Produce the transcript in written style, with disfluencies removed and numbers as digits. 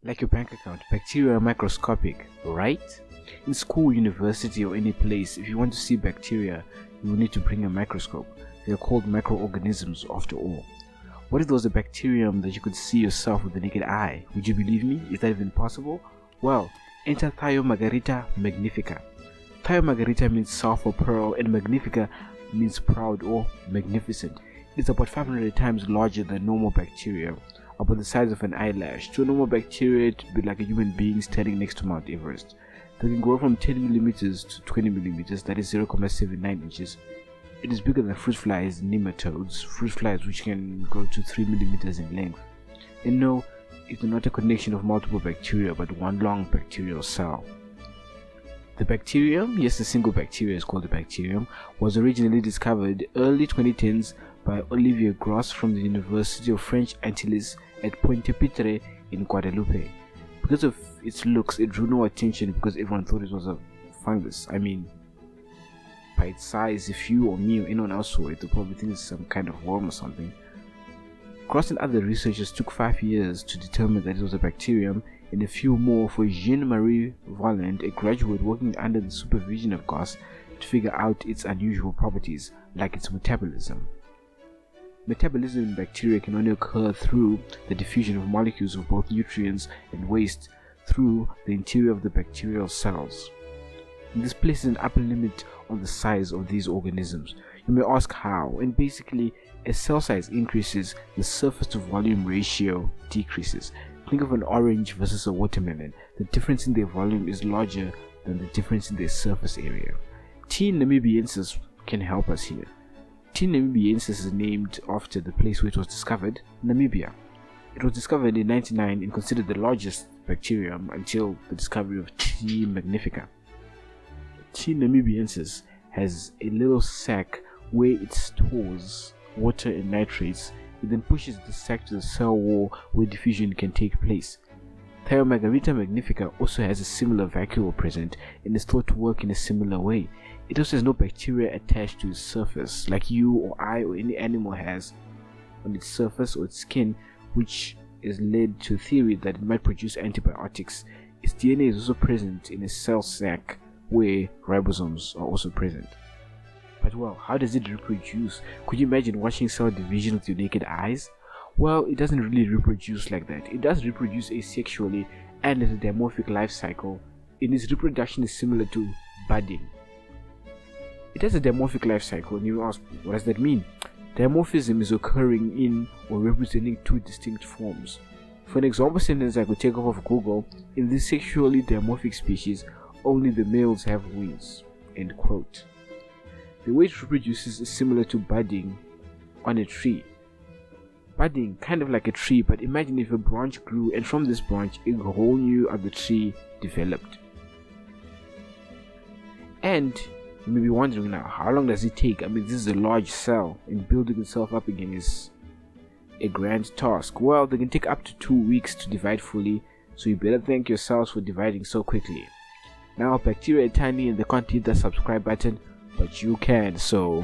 Like your bank account, bacteria are microscopic, right? In school, university, or any place, if you want to see bacteria, you will need to bring a microscope. They are called microorganisms after all. What if there was a bacterium that you could see yourself with the naked eye? Would you believe me? Is that even possible? Well, enter Thiomargarita magnifica. Thiomargarita means sulfur pearl and magnifica means proud or magnificent. It's about 500 times larger than normal bacteria, about the size of an eyelash. To a normal bacteria, it would be like a human being standing next to Mount Everest. They can grow from 10 millimeters to 20 millimeters, that is 0.79 inches. It is bigger than fruit flies, nematodes, fruit flies which can grow to 3 millimeters in length. And no, it's not a connection of multiple bacteria, but one long bacterial cell. The bacterium, yes, a single bacteria is called a bacterium, was originally discovered early 2010s by Olivier Gros from the University of French Antilles at Pointe-Pitre in Guadeloupe. Because of its looks, it drew no attention because everyone thought it was a fungus. I mean, by its size, if you or me or anyone else saw it, they'd probably think it's some kind of worm or something. Gros and other researchers took 5 years to determine that it was a bacterium, and a few more for Jean-Marie Volland, a graduate working under the supervision of Gros, to figure out its unusual properties, like its metabolism. Metabolism in bacteria can only occur through the diffusion of molecules of both nutrients and waste through the interior of the bacterial cells. And this places an upper limit on the size of these organisms. You may ask how, and basically, as cell size increases, the surface to volume ratio decreases. Think of an orange versus a watermelon. The difference in their volume is larger than the difference in their surface area. T. namibiensis can help us here. T. namibiensis is named after the place where it was discovered, Namibia. It was discovered in 1999 and considered the largest bacterium until the discovery of T. magnifica. T. namibiensis has a little sac where it stores water and nitrates. It then pushes the sac to the cell wall where diffusion can take place. Thiomargarita magnifica also has a similar vacuole present and is thought to work in a similar way. It also has no bacteria attached to its surface, like you or I or any animal has on its surface or its skin, which has led to a theory that it might produce antibiotics. Its DNA is also present in a cell sac where ribosomes are also present. But well, how does it reproduce? Could you imagine watching cell division with your naked eyes? Well, it doesn't really reproduce like that. It does reproduce asexually and has a dimorphic life cycle. In its reproduction is similar to budding. It has a dimorphic life cycle, and you ask, what does that mean? Dimorphism is occurring in or representing two distinct forms. For an example sentence I could take off of Google, in this sexually dimorphic species, only the males have wings. End quote. The way it reproduces is similar to budding on a tree. Budding, kind of like a tree, but imagine if a branch grew and from this branch a whole new other tree developed. And you may be wondering now, how long does it take? I mean, this is a large cell, and building itself up again is a grand task. Well, they can take up to 2 weeks to divide fully, so you better thank your cells for dividing so quickly. Now, bacteria are tiny and they can't hit the subscribe button, but you can, so